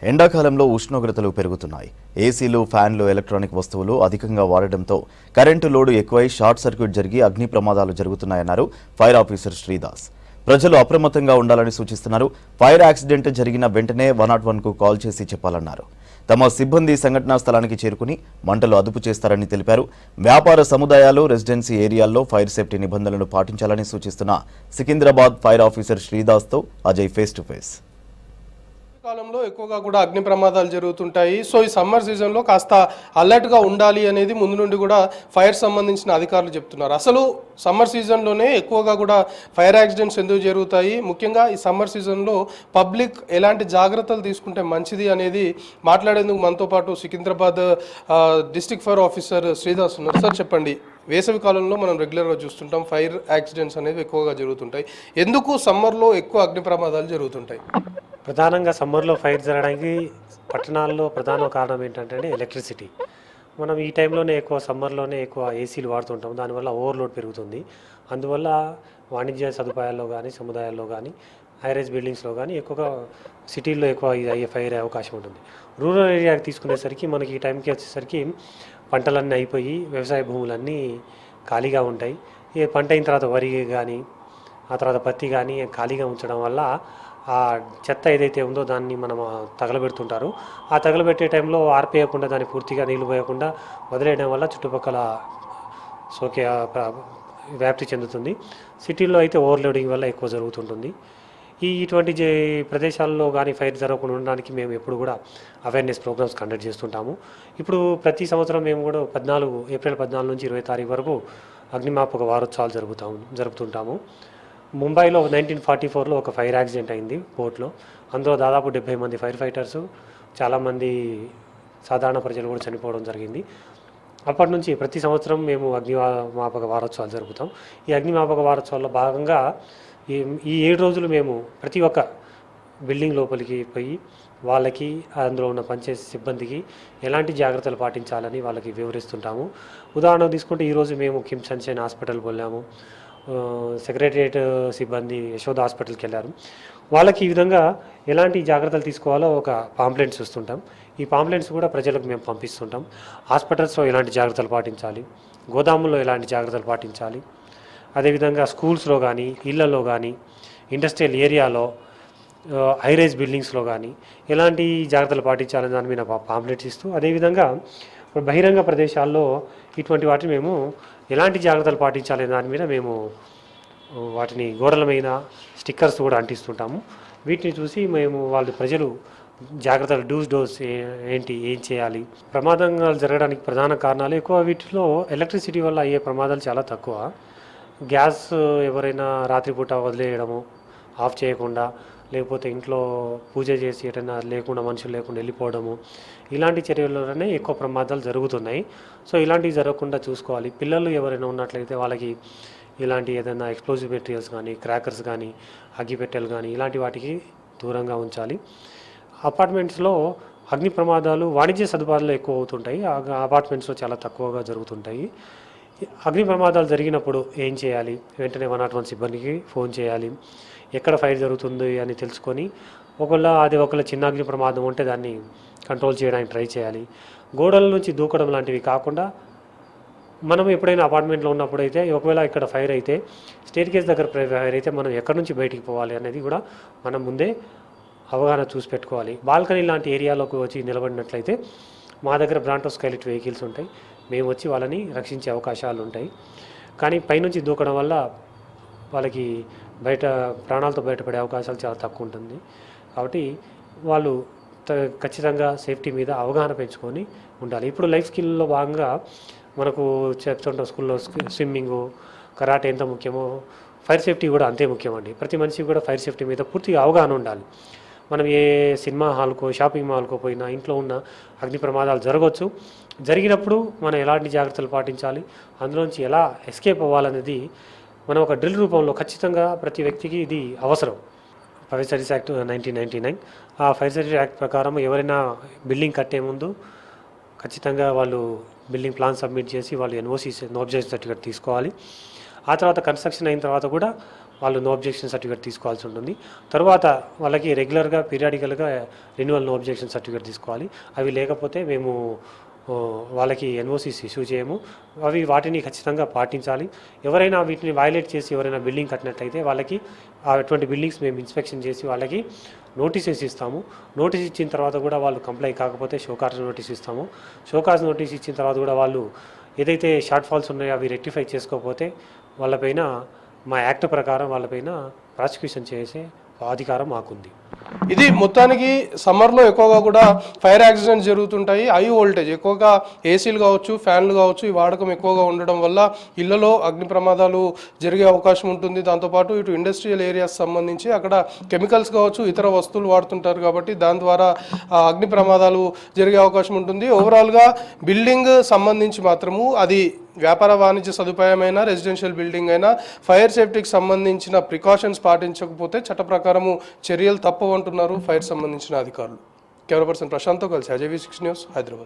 ఎండాకాలంలో ఉష్ణోగ్రతలు పెరుగుతున్నాయి. ఏసీలు, ఫ్యాన్లు, ఎలక్ట్రానిక్ వస్తువులు అధికంగా వాడడంతో కరెంటు లోడ్ ఎక్కువై షార్ట్ సర్క్యూట్ జరిగి అగ్ని ప్రమాదాలు జరుగుతున్నాయన్నారు ఫైర్ ఆఫీసర్ శ్రీదాస్. ప్రజలు అప్రమత్తంగా ఉండాలని సూచిస్తున్నారు. ఫైర్ యాక్సిడెంట్ జరిగిన వెంటనే 101కు కాల్ చేసి చెప్పాలన్నారు. తమ సిబ్బంది సంఘటనా స్థలానికి చేరుకుని మంటలు అదుపు చేస్తారని తెలిపారు. వ్యాపార సముదాయాలు, రెసిడెన్సీ ఏరియాల్లో ఫైర్ సేఫ్టీ నిబంధనలు పాటించాలని సూచిస్తున్న సికింద్రాబాద్ ఫైర్ ఆఫీసర్ శ్రీదాస్తో అజయ్ ఫేస్ టు ఫేస్. కాలంలో ఎక్కువగా కూడా అగ్ని ప్రమాదాలు జరుగుతుంటాయి. సో ఈ సమ్మర్ సీజన్లో కాస్త అలర్ట్గా ఉండాలి అనేది ముందు నుండి కూడా ఫైర్ సంబంధించిన అధికారులు చెప్తున్నారు. అసలు సమ్మర్ సీజన్లోనే ఎక్కువగా కూడా ఫైర్ యాక్సిడెంట్స్ ఎందుకు జరుగుతాయి, ముఖ్యంగా ఈ సమ్మర్ సీజన్లో పబ్లిక్ ఎలాంటి జాగ్రత్తలు తీసుకుంటే మంచిది అనేది మాట్లాడేందుకు మనతో పాటు Secunderabad district fire officer Sridas ఉన్నారు. సార్ చెప్పండి, వేసవి కాలంలో మనం రెగ్యులర్గా చూస్తుంటాం ఫైర్ యాక్సిడెంట్స్ అనేవి ఎక్కువగా జరుగుతుంటాయి. ఎందుకు సమ్మర్లో ఎక్కువ అగ్ని ప్రమాదాలు జరుగుతుంటాయి? ప్రధానంగా సమ్మర్లో ఫైర్ జరగడానికి పట్టణాల్లో ప్రధాన కారణం ఏంటంటే ఎలక్ట్రిసిటీ. మనం ఈ టైంలోనే ఎక్కువ సమ్మర్లోనే ఎక్కువ ఏసీలు వాడుతుంటాం. దానివల్ల ఓవర్లోడ్ పెరుగుతుంది. అందువల్ల వాణిజ్య సదుపాయాల్లో కానీ, సముదాయాల్లో కానీ, హైరైజ్ బిల్డింగ్స్లో కానీ ఎక్కువగా సిటీల్లో ఎక్కువ ఇది అయ్యే ఫైర్ అయ్యే అవకాశం ఉంటుంది. రూరల్ ఏరియాకి తీసుకునేసరికి మనకి ఈ టైంకి వచ్చేసరికి పంటలన్నీ అయిపోయి వ్యవసాయ భూములన్నీ ఖాళీగా ఉంటాయి. ఈ పంట అయిన తర్వాత వరి కానీ, ఆ తర్వాత పత్తి కానీ ఖాళీగా ఉంచడం వల్ల ఆ చెత్త ఏదైతే ఉందో దాన్ని మనం తగలబెడుతుంటారు. ఆ తగలబెట్టే టైంలో ఆర్పేయకుండా దాన్ని పూర్తిగా నీళ్లు పోయకుండా వదిలేయడం వల్ల చుట్టుపక్కల సోకే వ్యాప్తి చెందుతుంది. సిటీల్లో అయితే ఓవర్లోడింగ్ వల్ల ఎక్కువ జరుగుతుంటుంది. ఇటువంటి ప్రదేశాల్లో కానీ ఫైర్ జరగకుండా ఉండడానికి మేము ఎప్పుడు కూడా అవేర్నెస్ ప్రోగ్రామ్స్ కండక్ట్ చేస్తుంటాము. ఇప్పుడు ప్రతి సంవత్సరం మేము కూడా ఏప్రిల్ 14 నుంచి 20 తారీఖు వరకు అగ్నిమాపక వారోత్సవాలు జరుపుతుంటాము. ముంబైలో 1944లో ఒక ఫైర్ యాక్సిడెంట్ అయింది పోర్ట్లో. అందులో దాదాపు 70 మంది ఫైర్ ఫైటర్సు, చాలామంది సాధారణ ప్రజలు కూడా చనిపోవడం జరిగింది. అప్పటి నుంచి ప్రతి సంవత్సరం మేము అగ్నిమాపక వారోత్సవాలు జరుపుతాం. ఈ అగ్నిమాపక వారోత్సవాల్లో భాగంగా ఈ 7 రోజులు మేము ప్రతి ఒక్క బిల్డింగ్ లోపలికి పోయి వాళ్ళకి, అందులో ఉన్న పనిచేసే సిబ్బందికి ఎలాంటి జాగ్రత్తలు పాటించాలని వాళ్ళకి వివరిస్తుంటాము. ఉదాహరణకు తీసుకుంటే ఈరోజు మేము కిమ్స్ సన్షైన్ హాస్పిటల్ వెళ్ళాము. సెక్రటరియట్ సిబ్బంది యశోద హాస్పిటల్కి వెళ్ళారు. వాళ్ళకి ఈ విధంగా ఎలాంటి జాగ్రత్తలు తీసుకోవాలో ఒక పాంప్లెంట్స్ ఇస్తుంటాం. ఈ పాంప్లెంట్స్ కూడా ప్రజలకు మేము పంపిస్తుంటాం. హాస్పిటల్స్లో ఎలాంటి జాగ్రత్తలు పాటించాలి, గోదాముల్లో ఎలాంటి జాగ్రత్తలు పాటించాలి, అదేవిధంగా స్కూల్స్లో కానీ, ఇళ్లలో కానీ, ఇండస్ట్రియల్ ఏరియాలో, హైరైజ్ బిల్డింగ్స్లో కానీ ఎలాంటి జాగ్రత్తలు పాటించాలని దాని మీద పాంప్లెట్స్ ఇస్తూ, అదేవిధంగా బహిరంగ ప్రదేశాల్లో ఇటువంటి వాటిని మేము ఎలాంటి జాగ్రత్తలు పాటించాలనే దాని మీద మేము వాటిని గోడల మీద స్టిక్కర్స్ కూడా అంటిస్తుంటాము. వీటిని చూసి మేము ప్రజలు జాగ్రత్తలు డోస్ ఏం చేయాలి. ప్రమాదాలు జరగడానికి ప్రధాన కారణాలు ఎక్కువ వీటిలో ఎలక్ట్రిసిటీ వల్ల అయ్యే ప్రమాదాలు చాలా తక్కువ. గ్యాస్ ఎవరైనా రాత్రిపూట వదిలేయడము, ఆఫ్ చేయకుండా, లేకపోతే ఇంట్లో పూజ చేసి ఎటైనా లేకుండా మనుషులు లేకుండా వెళ్ళిపోవడము, ఇలాంటి చర్యల్లోనే ఎక్కువ ప్రమాదాలు జరుగుతున్నాయి. సో ఇలాంటివి జరగకుండా చూసుకోవాలి. పిల్లలు ఎవరైనా ఉన్నట్లయితే వాళ్ళకి ఇలాంటి ఏదైనా ఎక్స్ప్లోజివ్ మెటీరియల్స్ కానీ, క్రాకర్స్ కానీ, అగ్గిపెట్టెలు కానీ ఇలాంటి వాటికి దూరంగా ఉంచాలి. అపార్ట్మెంట్స్లో అగ్ని ప్రమాదాలు వాణిజ్య సదుపాయాలు ఎక్కువ అవుతుంటాయి. అపార్ట్మెంట్స్లో చాలా తక్కువగా జరుగుతుంటాయి. అగ్ని ప్రమాదాలు జరిగినప్పుడు ఏం చేయాలి? వెంటనే 101 సిబ్బందికి ఫోన్ చేయాలి. ఎక్కడ ఫైర్ జరుగుతుంది అని తెలుసుకొని ఒకవేళ చిన్న అగ్ని ప్రమాదం ఉంటే దాన్ని కంట్రోల్ చేయడానికి ట్రై చేయాలి. గోడల నుంచి దూకడం లాంటివి కాకుండా మనం ఎప్పుడైనా అపార్ట్మెంట్లో ఉన్నప్పుడు అయితే ఒకవేళ ఇక్కడ ఫైర్ అయితే స్టేర్ కేస్ దగ్గర ఫైర్ అయితే మనం ఎక్కడి నుంచి బయటికి పోవాలి అనేది కూడా మనం ముందే అవగాహన చూసి పెట్టుకోవాలి. బాల్కనీ లాంటి ఏరియాలోకి వచ్చి నిలబడినట్లయితే మా దగ్గర బ్రాంటో స్కైలెట్ వెహికల్స్ ఉంటాయి. మేము వచ్చి వాళ్ళని రక్షించే అవకాశాలు ఉంటాయి. కానీ పైనుంచి దూకడం వల్ల వాళ్ళకి ప్రాణాలతో బయటపడే అవకాశాలు చాలా తక్కువ ఉంటుంది. కాబట్టి వాళ్ళు ఖచ్చితంగా సేఫ్టీ మీద అవగాహన పెంచుకొని ఉండాలి. ఇప్పుడు లైఫ్ స్కిల్లో భాగంగా మనకు చెప్తుంటాం స్కూల్లో స్విమ్మింగు, కరాటే ఎంత ముఖ్యమో ఫైర్ సేఫ్టీ కూడా అంతే ముఖ్యమండి. ప్రతి మనిషికి కూడా ఫైర్ సేఫ్టీ మీద పూర్తిగా అవగాహన ఉండాలి. మనం ఏ సినిమా హాల్కో, షాపింగ్ మాల్కో పోయినా ఇంట్లో ఉన్న అగ్ని ప్రమాదాలు జరగవచ్చు. జరిగినప్పుడు మనం ఎలాంటి జాగ్రత్తలు పాటించాలి, అందులోంచి ఎలా ఎస్కేప్ అవ్వాలనేది మనం ఒక డ్రిల్ రూపంలో ఖచ్చితంగా ప్రతి వ్యక్తికి ఇది అవసరం. ఫైర్ సర్వీస్ యాక్ట్ 1999 ఆ ఫైర్ సర్వీస్ యాక్ట్ ప్రకారం ఎవరైనా బిల్డింగ్ కట్టే ముందు ఖచ్చితంగా వాళ్ళు బిల్డింగ్ ప్లాన్ సబ్మిట్ చేసి వాళ్ళు ఎన్ఓసి, నో అబ్జెక్షన్ సర్టిఫికేట్ తీసుకోవాలి. ఆ తర్వాత కన్స్ట్రక్షన్ అయిన తర్వాత కూడా వాళ్ళు నో అబ్జెక్షన్ సర్టిఫికేట్ తీసుకోవాల్సి ఉంటుంది. తర్వాత వాళ్ళకి రెగ్యులర్గా పీరియాడికల్గా రెన్యువల్ నో అబ్జెక్షన్ సర్టిఫికేట్ తీసుకోవాలి. అవి లేకపోతే మేము వాళ్ళకి ఎన్ఓసీస్ ఇష్యూ చేయము. వాటిని ఖచ్చితంగా పాటించాలి. ఎవరైనా వీటిని వైలేట్ చేసి ఎవరైనా బిల్డింగ్ కట్టినట్లయితే వాళ్ళకి అటువంటి బిల్డింగ్స్ మేము ఇన్స్పెక్షన్ చేసి వాళ్ళకి నోటీసెస్ ఇస్తాము. నోటీస్ ఇచ్చిన తర్వాత కూడా వాళ్ళు కంప్లై కాకపోతే షోకాజ్ నోటీస్ ఇస్తాము. షోకాజ్ నోటీస్ ఇచ్చిన తర్వాత కూడా వాళ్ళు ఏదైతే షార్ట్ ఫాల్స్ ఉన్నాయో అవి రెక్టిఫై చేసుకోకపోతే వాళ్ళపైన మా యాక్ట్ ప్రకారం వాళ్ళపైన ప్రాసిక్యూషన్ చేసే అధికారం మాకుంది. ఇది మొత్తానికి సమ్మర్లో ఎక్కువగా కూడా ఫైర్ యాక్సిడెంట్స్ జరుగుతుంటాయి. హై వోల్టేజ్ ఎక్కువగా ఏసీలు కావచ్చు, ఫ్యాన్లు కావచ్చు, ఈ వాడకం ఎక్కువగా ఉండడం వల్ల ఇళ్లలో అగ్ని ప్రమాదాలు జరిగే అవకాశం ఉంటుంది. దాంతోపాటు ఇటు ఇండస్ట్రియల్ ఏరియాస్ సంబంధించి అక్కడ కెమికల్స్ కావచ్చు, ఇతర వస్తువులు వాడుతుంటారు కాబట్టి దాని ద్వారా అగ్ని ప్రమాదాలు జరిగే అవకాశం ఉంటుంది. ఓవరాల్గా బిల్డింగ్ సంబంధించి మాత్రము అది వ్యాపార వాణిజ్య సదుపాయమైన రెసిడెన్షియల్ బిల్డింగ్ అయినా ఫైర్ సేఫ్టీకి సంబంధించిన ప్రికాషన్స్ పాటించకపోతే చట్ట ప్రకారము చర్యలు తప్పవంటున్నారు ఫైర్ సంబంధించిన అధికారులు. కెమెరా పర్సన్ ప్రశాంత్తో కలిసి అజయ్ 6 న్యూస్, హైదరాబాద్.